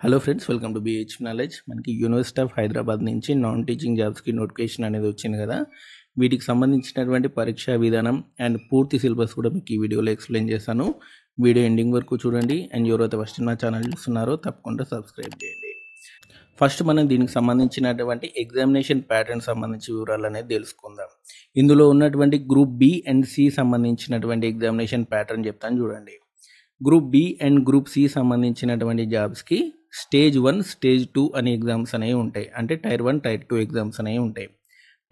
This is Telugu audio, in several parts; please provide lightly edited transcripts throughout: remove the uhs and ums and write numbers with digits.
Hello friends, welcome to BH knowledge. మనకి యూనివర్సిటీ ఆఫ్ హైదరాబాద్ నుంచి నాన్ టీచింగ్ జాబ్స్కి నోటిఫికేషన్ అనేది వచ్చింది కదా. వీటికి సంబంధించినటువంటి పరీక్షా విధానం అండ్ పూర్తి సిలబస్ కూడా మీకు ఈ వీడియోలో ఎక్స్ప్లెయిన్ చేశాను. వీడియో ఎండింగ్ వరకు చూడండి. అండ్ ఎవరైతే ఫస్ట్ నా ఛానల్ చూస్తున్నారో తప్పకుండా సబ్స్క్రైబ్ చేయండి. ఫస్ట్ మనం దీనికి సంబంధించినటువంటి ఎగ్జామినేషన్ ప్యాటర్న్ సంబంధించి వివరాలు అనేది తెలుసుకుందాం. ఇందులో ఉన్నటువంటి గ్రూప్ బి అండ్ సి సంబంధించినటువంటి ఎగ్జామినేషన్ ప్యాటర్న్ చెప్తాను చూడండి. Group B and group C సంబంధించినటువంటి జాబ్స్కి స్టేజ్ 1, స్టేజ్ 2 అనే ఎగ్జామ్స్ అనేవి ఉంటాయి. అంటే టైర్ 1, టైర్ 2 ఎగ్జామ్స్ అనేవి ఉంటాయి.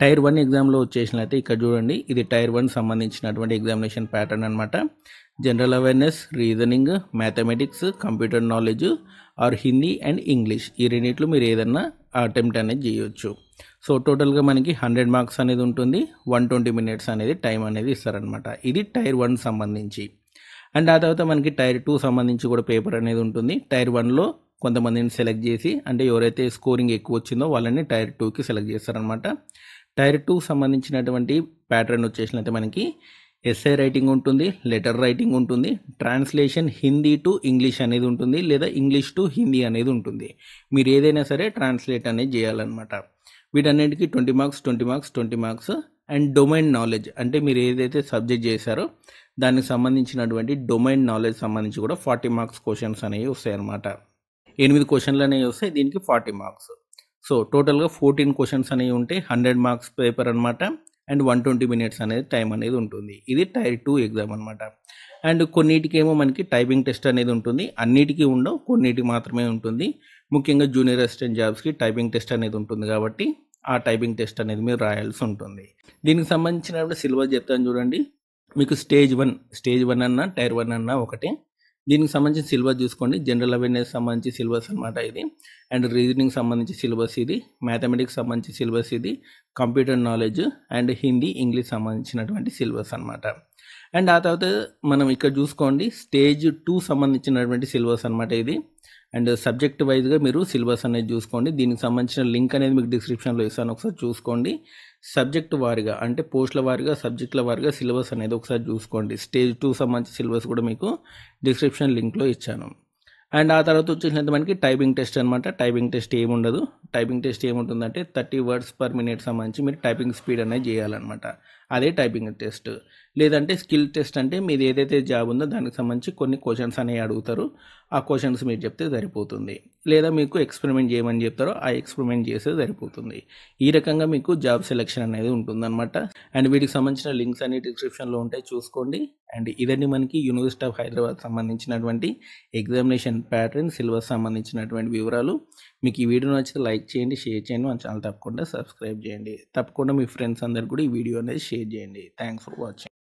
టైర్ 1 ఎగ్జామ్లో వచ్చేసినట్లయితే ఇక్కడ చూడండి, ఇది టైర్ 1 సంబంధించినటువంటి ఎగ్జామినేషన్ ప్యాటర్న్ అనమాట. General awareness, reasoning, mathematics, computer knowledge or Hindi and English, ఈ రెండిట్లో మీరు ఏదన్నా అటెంప్ట్ అనేది చేయొచ్చు. సో టోటల్గా మనకి 100 మార్క్స్ అనేది ఉంటుంది. 120 మినిట్స్ అనేది టైం అనేది ఇస్తారనమాట. ఇది టైర్ 1 సంబంధించి. అండ్ ఆ తర్వాత మనకి టైర్ 2 సంబంధించి కూడా పేపర్ అనేది ఉంటుంది. టైర్ 1లో కొంతమందిని సెలెక్ట్ చేసి, అంటే ఎవరైతే స్కోరింగ్ ఎక్కువ వచ్చిందో వాళ్ళని టైర్ 2కి సెలెక్ట్ చేస్తారనమాట. టైర్ 2 సంబంధించినటువంటి ప్యాటర్న్ వచ్చేసినట్లయితే మనకి ఎస్ఐ రైటింగ్ ఉంటుంది, లెటర్ రైటింగ్ ఉంటుంది, ట్రాన్స్లేషన్ హిందీ టు ఇంగ్లీష్ అనేది ఉంటుంది, లేదా ఇంగ్లీష్ టు హిందీ అనేది ఉంటుంది. మీరు ఏదైనా సరే ట్రాన్స్లేట్ అనేది చేయాలన్నమాట. వీటన్నిటికీ 20 marks 20 marks 20 marks. And domain knowledge, అంటే మీరు ఏదైతే సబ్జెక్ట్ చేశారో దానికి సంబంధించినటువంటి డొమైన్ నాలెడ్జ్ సంబంధించి కూడా 40 మార్క్స్ క్వశ్చన్స్ అనేవి వస్తాయి అన్నమాట. 8 క్వశ్చన్లు అనేవి వస్తాయి, దీనికి 40 మార్క్స్. సో టోటల్గా 14 క్వశ్చన్స్ అనేవి ఉంటాయి. 100 మార్క్స్ పేపర్ అనమాట. అండ్ 120 మినిట్స్ అనేది టైం అనేది ఉంటుంది. ఇది టైర్ 2 ఎగ్జామ్ అనమాట. అండ్ కొన్నిటికేమో మనకి టైపింగ్ టెస్ట్ అనేది ఉంటుంది. అన్నిటికీ ఉండవు, కొన్నిటికి మాత్రమే ఉంటుంది. ముఖ్యంగా జూనియర్ అసిస్టెంట్ జాబ్స్కి టైపింగ్ టెస్ట్ అనేది ఉంటుంది కాబట్టి ఆ టైపింగ్ టెస్ట్ అనేది మీరు రాయాల్సి ఉంటుంది. దీనికి సంబంధించిన సిలబస్ చెప్తాను చూడండి. మీకు స్టేజ్ 1 అన్న టైర్ 1 అన్న ఒకటే. దీనికి సంబంధించిన సిలబస్ చూసుకోండి. జనరల్ అవేర్నెస్ సంబంధించి సిలబస్ అనమాట ఇది. అండ్ రీజనింగ్ సంబంధించి సిలబస్ ఇది. మ్యాథమెటిక్స్ సంబంధించి సిలబస్ ఇది. Computer knowledge and Hindi English సంబంధించినటువంటి సిలబస్ అనమాట. అండ్ ఆ తర్వాత మనం ఇక్కడ చూసుకోండి, స్టేజ్ 2 సంబంధించినటువంటి సిలబస్ అనమాట ఇది. అండ్ సబ్జెక్ట్ వైజ్గా మీరు సిలబస్ అనేది చూసుకోండి. దీనికి సంబంధించిన లింక్ అనేది మీకు డిస్క్రిప్షన్లో ఇస్తాను, ఒకసారి చూసుకోండి. సబ్జెక్ట్ వారిగా, అంటే పోస్టుల వారిగా, సబ్జెక్టుల వారిగా సిలబస్ అనేది ఒకసారి చూసుకోండి. స్టేజ్ 2 సంబంధించిన సిలబస్ కూడా మీకు డిస్క్రిప్షన్ లింక్లో ఇచ్చాను. అండ్ ఆ తర్వాత వచ్చేసినట్టు మనకి టైపింగ్ టెస్ట్ అనమాట. టైపింగ్ టెస్ట్ ఏముండదు. టైపింగ్ టెస్ట్ ఏముంటుందంటే 30 వర్డ్స్ పర్ మినిట్ సంబంధించి మీరు టైపింగ్ స్పీడ్ అనేది చేయాలన్నమాట. అదే టైపింగ్ టెస్ట్. లేదంటే స్కిల్ టెస్ట్, అంటే మీది ఏదైతే జాబ్ ఉందో దానికి సంబంధించి కొన్ని క్వశ్చన్స్ అనేవి అడుగుతారు. ఆ క్వశ్చన్స్ మీరు చెప్తే సరిపోతుంది. లేదా మీకు ఎక్స్పెరిమెంట్ చేయమని చెప్తారో ఆ ఎక్స్పెరిమెంట్ చేస్తే సరిపోతుంది. ఈ రకంగా మీకు జాబ్ సెలెక్షన్ అనేది ఉంటుందన్నమాట. అండ్ వీటికి సంబంధించిన లింక్స్ అన్ని డిస్క్రిప్షన్లో ఉంటాయి, చూసుకోండి. అండ్ ఇదండి మనకి యూనివర్సిటీ ఆఫ్ హైదరాబాద్ సంబంధించినటువంటి ఎగ్జామినేషన్ ప్యాటర్న్, సిలబస్ సంబంధించినటువంటి వివరాలు. మీకు ఈ వీడియో నచ్చితే లైక్ చేయండి, షేర్ చేయండి, మన ఛానల్ తప్పకుండా సబ్స్క్రైబ్ చేయండి. తప్పకుండా మీ ఫ్రెండ్స్ అందరికి కూడా ఈ వీడియో అనేది షేర్ చేయండి. Thanks for watching.